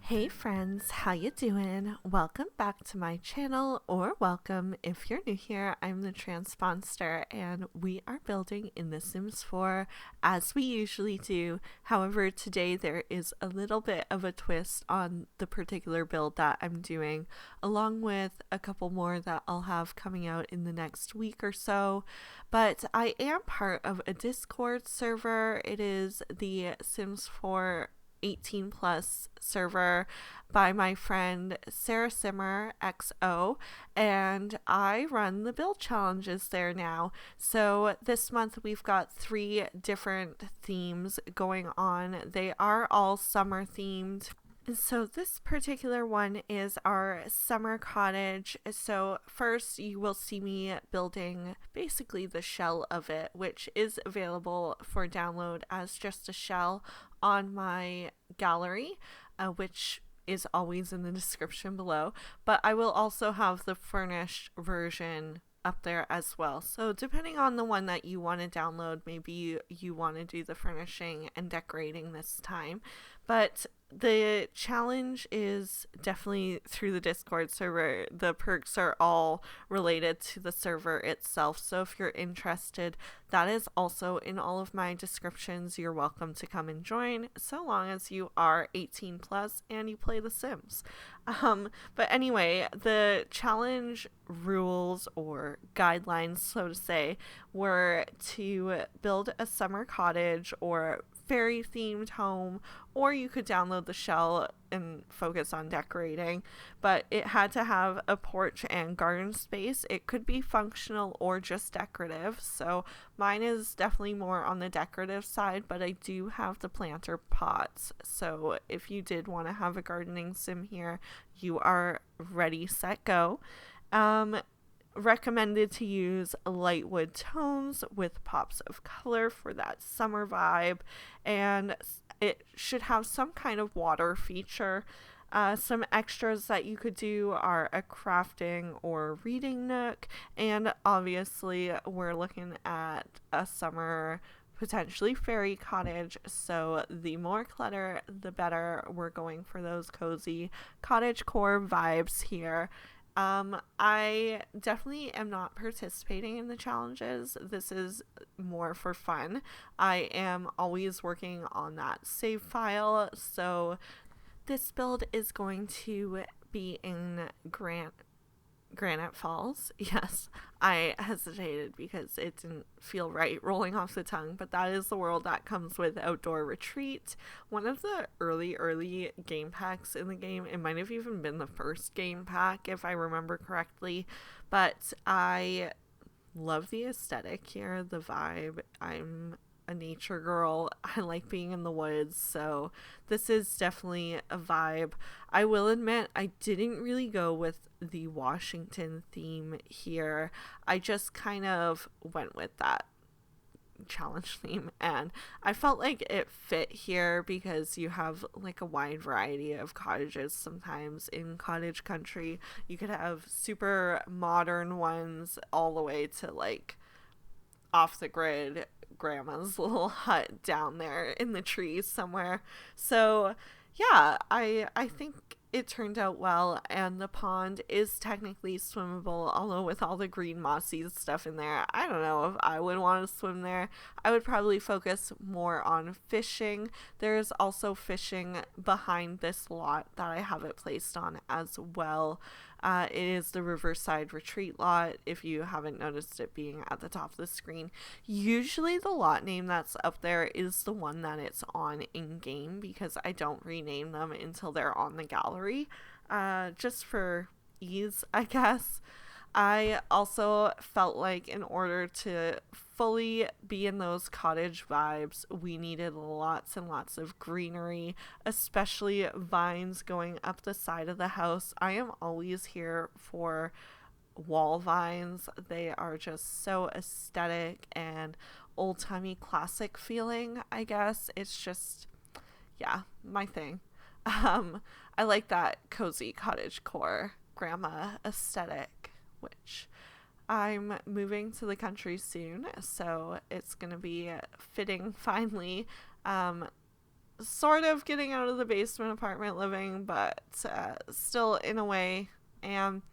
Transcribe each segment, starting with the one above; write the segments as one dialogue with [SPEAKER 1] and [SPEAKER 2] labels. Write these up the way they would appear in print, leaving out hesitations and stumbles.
[SPEAKER 1] Hey friends, how you doing? Welcome back to my channel, or welcome if you're new here. I'm the Transponster and we are building in The Sims 4 as we usually do. However, today there is a little bit of a twist on the particular build that I'm doing, along with a couple more that I'll have coming out in the next week or so. But I am part of a Discord server. It is the Sims 4 18 plus server by my friend Sarah Simmer XO, and I run the build challenges there now. So this month we've got 3 different themes going on. They are all summer themed. So this particular one is our summer cottage. So first you will see me building basically the shell of it, which is available for download as just a shell on my gallery, which is always in the description below. But I will also have the furnished version up there as well. So depending on the one that you want to download, maybe you want to do the furnishing and decorating this time. But the challenge is definitely through the Discord server. The perks are all related to the server itself. So if you're interested, that is also in all of my descriptions. You're welcome to come and join, so long as you are 18 plus and you play The Sims. But anyway, the challenge rules or guidelines, so to say, were to build a summer cottage or fairy themed home, or you could download the shell and focus on decorating, but it had to have a porch and garden space. It could be functional or just decorative, so mine is definitely more on the decorative side, but I do have the planter pots, so if you did want to have a gardening sim here, you are ready, set, go. Recommended to use light wood tones with pops of color for that summer vibe, and it should have some kind of water feature. Some extras that you could do are a crafting or reading nook, and obviously we're looking at a summer potentially fairy cottage, so the more clutter the better. We're going for those cozy cottage core vibes here. I definitely am not participating in the challenges. This is more for fun. I am always working on that save file, so this build is going to be in Granite Falls. Yes, I hesitated because it didn't feel right rolling off the tongue, but that is the world that comes with Outdoor Retreat. One of the early game packs in the game. It might have even been the first game pack if I remember correctly, but I love the aesthetic here, the vibe. I'm a nature girl. I like being in the woods, so this is definitely a vibe. I will admit I didn't really go with the Washington theme here. I just kind of went with that challenge theme, and I felt like it fit here because you have like a wide variety of cottages. Sometimes in cottage country you could have super modern ones all the way to like off the grid grandma's little hut down there in the trees somewhere. So yeah, I think it turned out well, and the pond is technically swimmable, although with all the green mossy stuff in there, I don't know if I would want to swim there. I would probably focus more on fishing. There's also fishing behind this lot that I have it placed on as well. It is the Riverside Retreat lot, if you haven't noticed it being at the top of the screen. Usually the lot name that's up there is the one that it's on in-game, because I don't rename them until they're on the gallery, just for ease, I guess. I also felt like in order to fully be in those cottage vibes, we needed lots and lots of greenery, especially vines going up the side of the house. I am always here for wall vines. They are just so aesthetic and old-timey classic feeling, I guess. It's just, yeah, my thing. I like that cozy cottage core grandma aesthetic, which I'm moving to the country soon, so it's going to be fitting finally. sort of getting out of the basement apartment living, but still in a way am.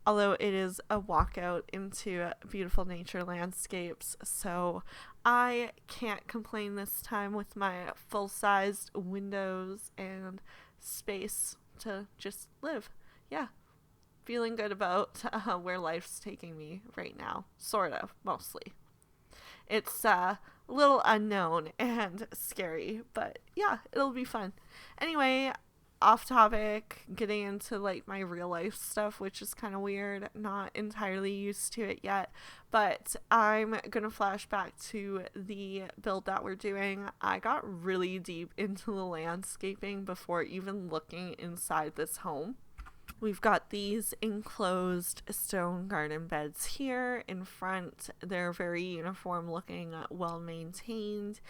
[SPEAKER 1] Although it is a walkout into beautiful nature landscapes, so I can't complain this time with my full-sized windows and space to just live. Yeah, feeling good about where life's taking me right now, sort of, mostly. It's a little unknown and scary, but yeah, it'll be fun. Anyway, off topic, getting into like my real life stuff, which is kind of weird, not entirely used to it yet, but I'm gonna flash back to the build that we're doing. I got really deep into the landscaping before even looking inside this home. We've got these enclosed stone garden beds here in front. They're very uniform looking, well maintained.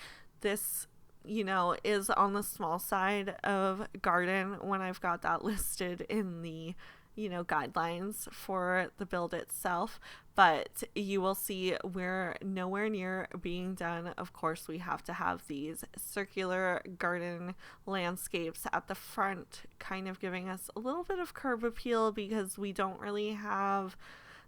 [SPEAKER 1] This, is on the small side of garden when I've got that listed in the, guidelines for the build itself. But you will see we're nowhere near being done. Of course, we have to have these circular garden landscapes at the front, kind of giving us a little bit of curb appeal because we don't really have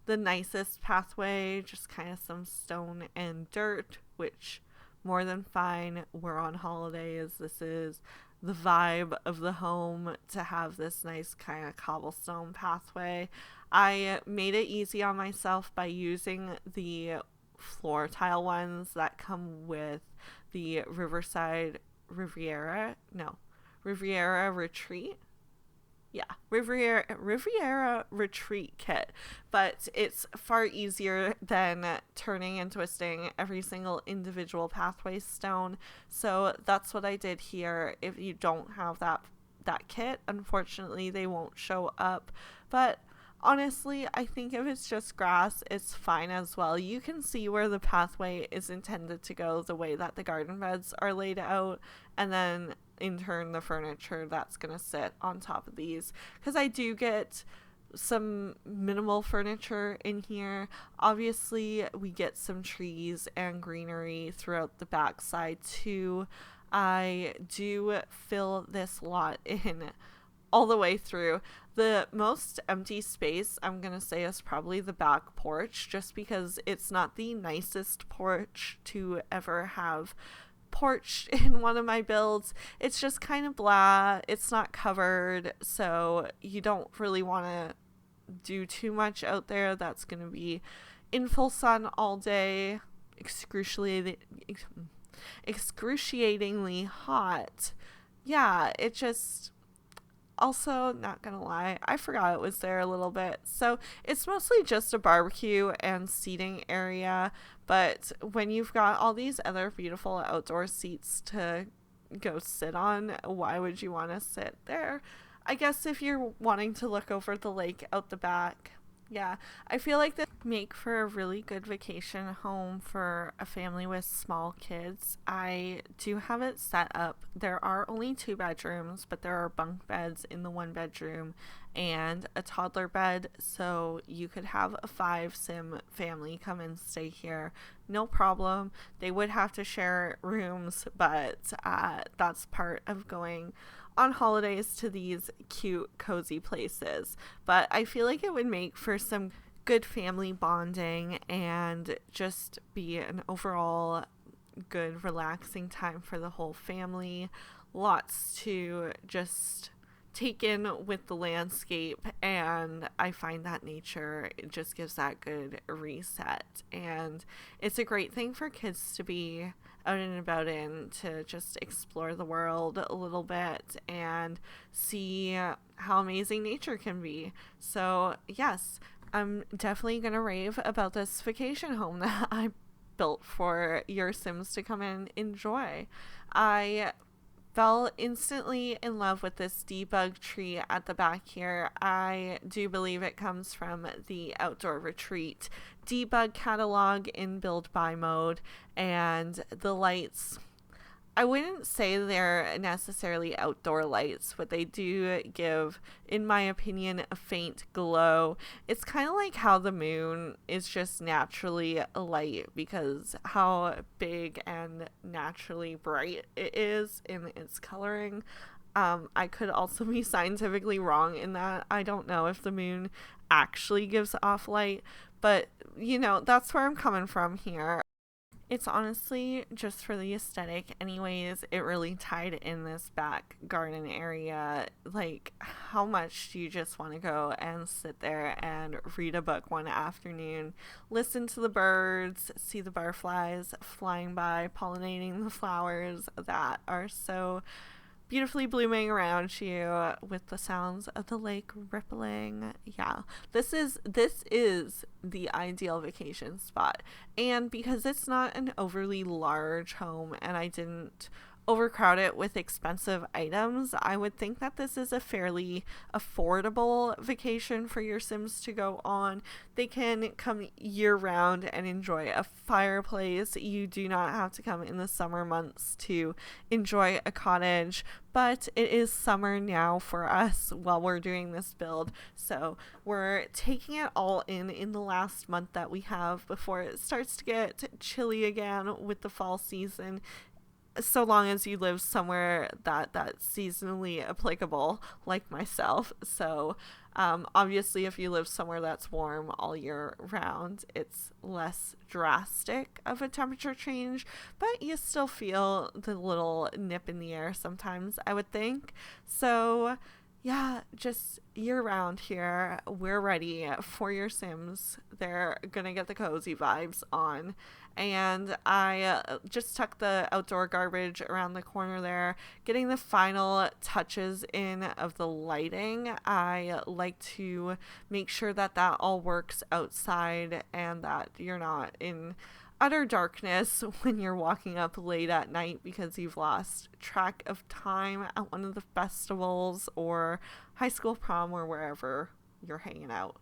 [SPEAKER 1] the nicest pathway, just kind of some stone and dirt, which more than fine. We're on holidays. This is the vibe of the home to have this nice kind of cobblestone pathway. I made it easy on myself by using the floor tile ones that come with the Riviera Retreat. Yeah, Riviera Retreat kit, but it's far easier than turning and twisting every single individual pathway stone. So that's what I did here. If you don't have that kit, unfortunately, they won't show up. But honestly, I think if it's just grass, it's fine as well. You can see where the pathway is intended to go, the way that the garden beds are laid out, and then in turn the furniture that's gonna sit on top of these, because I do get some minimal furniture in here. Obviously we get some trees and greenery throughout the backside too. I do fill this lot in all the way through. The most empty space I'm gonna say is probably the back porch, just because it's not the nicest porch to ever have porch in one of my builds. It's just kind of blah. It's not covered, so you don't really want to do too much out there that's going to be in full sun all day, excruciatingly hot. Yeah, it just, also, not gonna lie, I forgot it was there a little bit. So it's mostly just a barbecue and seating area, but when you've got all these other beautiful outdoor seats to go sit on, why would you want to sit there? I guess if you're wanting to look over the lake out the back. Yeah, I feel like this would make for a really good vacation home for a family with small kids. I do have it set up. There are only 2 bedrooms, but there are bunk beds in the 1 bedroom and a toddler bed, so you could have a 5-sim family come and stay here. No problem. They would have to share rooms, but that's part of going on holidays to these cute, cozy places. But I feel like it would make for some good family bonding and just be an overall good, relaxing time for the whole family. Lots to just take in with the landscape, and I find that nature, it just gives that good reset, and it's a great thing for kids to be out and about in, to just explore the world a little bit and see how amazing nature can be. So yes, I'm definitely gonna rave about this vacation home that I built for your Sims to come and enjoy. I fell instantly in love with this debug tree at the back here. I do believe it comes from the Outdoor Retreat debug catalog in build by mode, and the lights, I wouldn't say they're necessarily outdoor lights, but they do give, in my opinion, a faint glow. It's kind of like how the moon is just naturally a light because how big and naturally bright it is in its coloring. I could also be scientifically wrong in that. I don't know if the moon actually gives off light, but that's where I'm coming from here. It's honestly just for the aesthetic. Anyways, it really tied in this back garden area. Like, how much do you just want to go and sit there and read a book one afternoon, listen to the birds, see the butterflies flying by, pollinating the flowers that are so beautifully blooming around you with the sounds of the lake rippling. Yeah, this is the ideal vacation spot. And because it's not an overly large home and I didn't overcrowd it with expensive items, I would think that this is a fairly affordable vacation for your Sims to go on. They can come year round and enjoy a fireplace. You do not have to come in the summer months to enjoy a cottage, but it is summer now for us while we're doing this build. So we're taking it all in the last month that we have before it starts to get chilly again with the fall season, so long as you live somewhere that's seasonally applicable like myself. So obviously if you live somewhere that's warm all year round, it's less drastic of a temperature change, but you still feel the little nip in the air sometimes, I would think. So yeah, just year round here, we're ready for your Sims. They're gonna get the cozy vibes on. And I just tucked the outdoor garbage around the corner there, getting the final touches in of the lighting. I like to make sure that all works outside and that you're not in utter darkness when you're walking up late at night because you've lost track of time at one of the festivals or high school prom or wherever you're hanging out.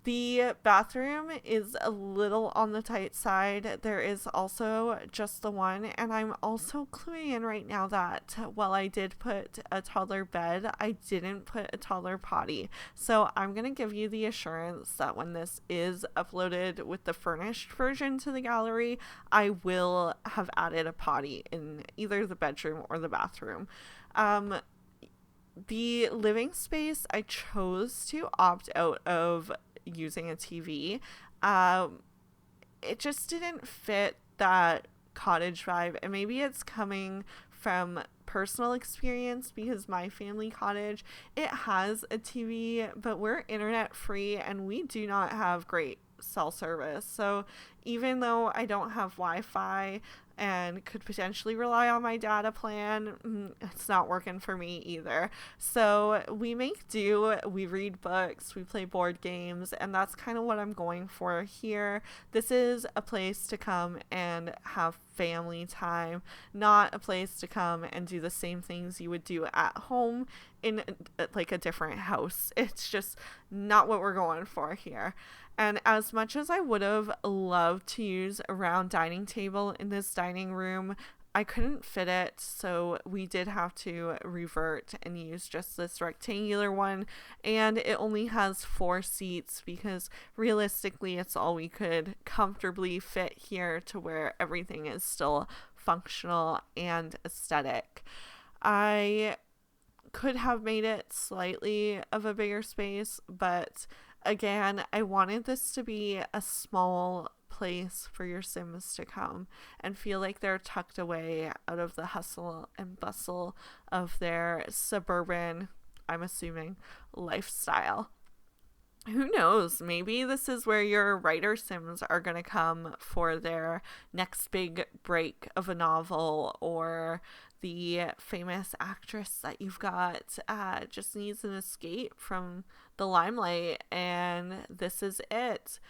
[SPEAKER 1] The bathroom is a little on the tight side. There is also just the one, and I'm also cluing in right now that while I did put a toddler bed, I didn't put a toddler potty. So I'm going to give you the assurance that when this is uploaded with the furnished version to the gallery, I will have added a potty in either the bedroom or the bathroom. The living space, I chose to opt out of using a TV. It just didn't fit that cottage vibe, and maybe it's coming from personal experience because my family cottage, it has a TV, but we're internet free and we do not have great cell service. So even though I don't have Wi-Fi and could potentially rely on my data plan, it's not working for me either. So we make do, we read books, we play board games, and that's kind of what I'm going for here. This is a place to come and have family time, not a place to come and do the same things you would do at home in like a different house. It's just not what we're going for here. And as much as I would have loved to use a round dining table in this dining room, I couldn't fit it, so we did have to revert and use just this rectangular one, and it only has 4 seats because realistically it's all we could comfortably fit here to where everything is still functional and aesthetic. I could have made it slightly of a bigger space, but again, I wanted this to be a small place for your Sims to come and feel like they're tucked away out of the hustle and bustle of their suburban, I'm assuming, lifestyle. Who knows? Maybe this is where your writer Sims are going to come for their next big break of a novel, or the famous actress that you've got just needs an escape from the limelight, and this is it.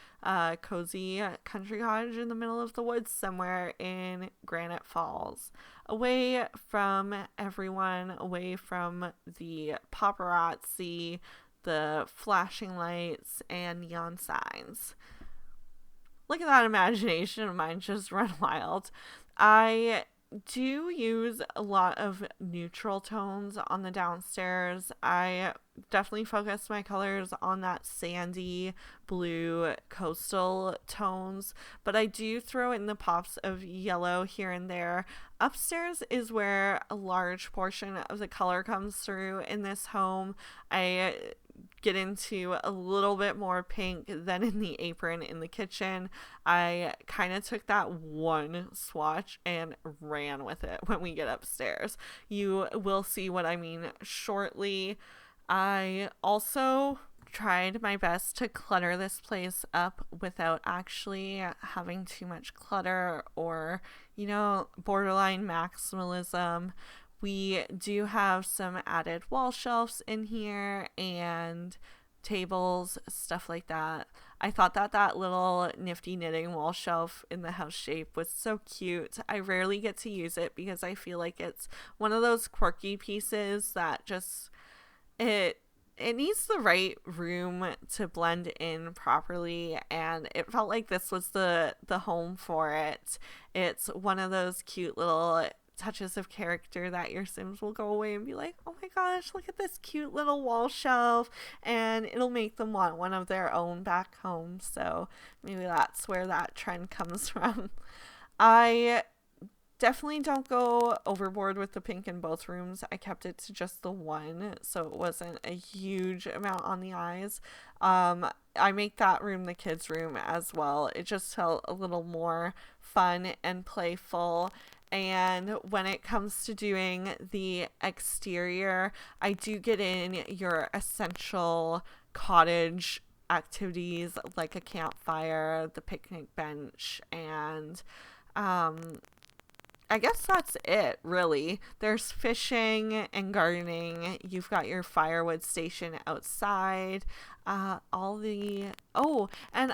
[SPEAKER 1] Cozy country cottage in the middle of the woods somewhere in Granite Falls, away from everyone, away from the paparazzi, the flashing lights, and neon signs. Look at that imagination of mine just run wild. I do use a lot of neutral tones on the downstairs. I definitely focus my colors on that sandy blue coastal tones, but I do throw in the pops of yellow here and there. Upstairs is where a large portion of the color comes through in this home. I get into a little bit more pink than in the apron in the kitchen. I kind of took that one swatch and ran with it when we get upstairs. You will see what I mean shortly. I also tried my best to clutter this place up without actually having too much clutter or, borderline maximalism. We do have some added wall shelves in here and tables, stuff like that. I thought that little nifty knitting wall shelf in the house shape was so cute. I rarely get to use it because I feel like it's one of those quirky pieces that just it needs the right room to blend in properly, and it felt like this was the home for it. It's one of those cute little touches of character that your Sims will go away and be like, oh my gosh, look at this cute little wall shelf, and it'll make them want one of their own back home. So maybe that's where that trend comes from. I definitely don't go overboard with the pink in both rooms. I kept it to just the one, so it wasn't a huge amount on the eyes. I make that room the kids' room as well. It just felt a little more fun and playful. And when it comes to doing the exterior, I do get in your essential cottage activities like a campfire, the picnic bench, and I guess that's it, really. There's fishing and gardening. You've got your firewood station outside. And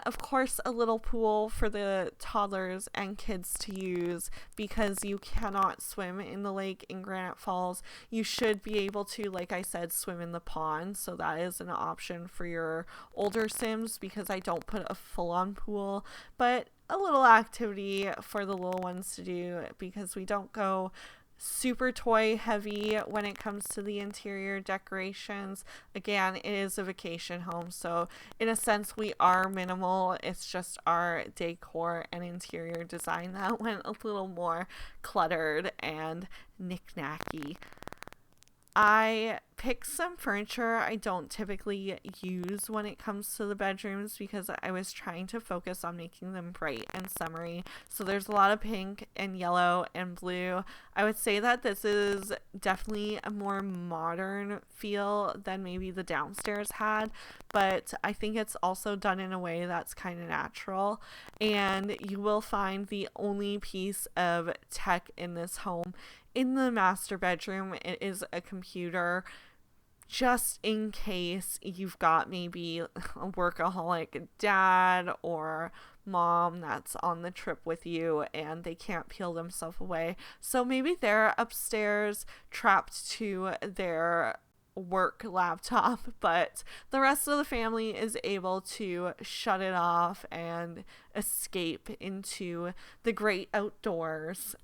[SPEAKER 1] of course a little pool for the toddlers and kids to use because you cannot swim in the lake in Granite Falls. You should be able to, like I said, swim in the pond. So that is an option for your older Sims because I don't put a full-on pool, but a little activity for the little ones to do because we don't go super toy heavy when it comes to the interior decorations. Again, it is a vacation home, so in a sense we are minimal. It's just our decor and interior design that went a little more cluttered and knick-knacky. I picked some furniture I don't typically use when it comes to the bedrooms because I was trying to focus on making them bright and summery. So there's a lot of pink and yellow and blue. I would say that this is definitely a more modern feel than maybe the downstairs had, but I think it's also done in a way that's kind of natural. And you will find the only piece of tech in this home in the master bedroom. It is a computer, just in case you've got maybe a workaholic dad or mom that's on the trip with you and they can't peel themselves away. So maybe they're upstairs trapped to their work laptop, but the rest of the family is able to shut it off and escape into the great outdoors.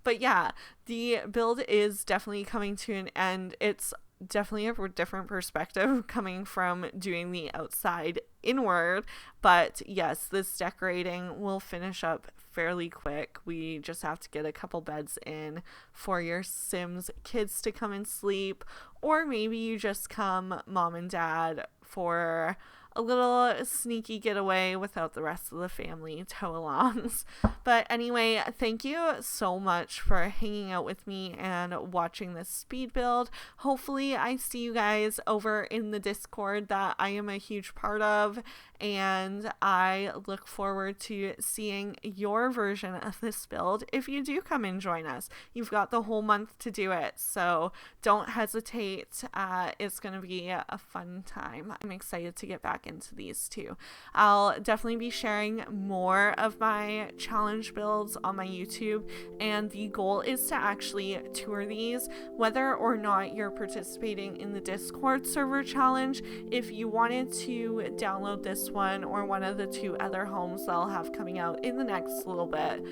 [SPEAKER 1] But yeah, the build is definitely coming to an end. It's definitely a different perspective coming from doing the outside inward, but yes, this decorating will finish up fairly quick. We just have to get a couple beds in for your Sims kids to come and sleep, or maybe you just come mom and dad for a little sneaky getaway without the rest of the family tow-alongs. But anyway, thank you so much for hanging out with me and watching this speed build. Hopefully I see you guys over in the Discord that I am a huge part of, and I look forward to seeing your version of this build if you do come and join us. You've got the whole month to do it, so don't hesitate. It's going to be a fun time. I'm excited to get back into these too. I'll definitely be sharing more of my challenge builds on my YouTube, and the goal is to actually tour these whether or not you're participating in the Discord server challenge. If you wanted to download this this one or one of the 2 other homes that I'll have coming out in the next little bit,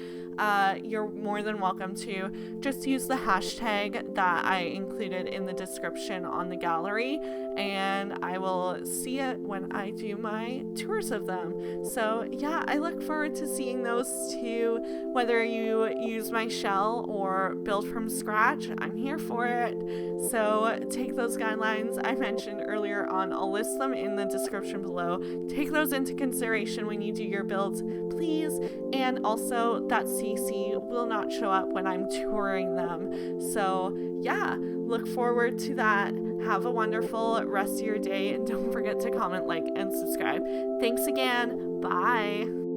[SPEAKER 1] you're more than welcome to just use the hashtag that I included in the description on the gallery, and I will see it when I do my tours of them. So yeah, I look forward to seeing those too. Whether you use my shell or build from scratch, I'm here for it. So take those guidelines I mentioned earlier on, I'll list them in the description below. Take those into consideration when you do your builds, please. And also that CC will not show up when I'm touring them. So yeah, look forward to that. Have a wonderful rest of your day, and don't forget to comment, like, and subscribe. Thanks again. Bye.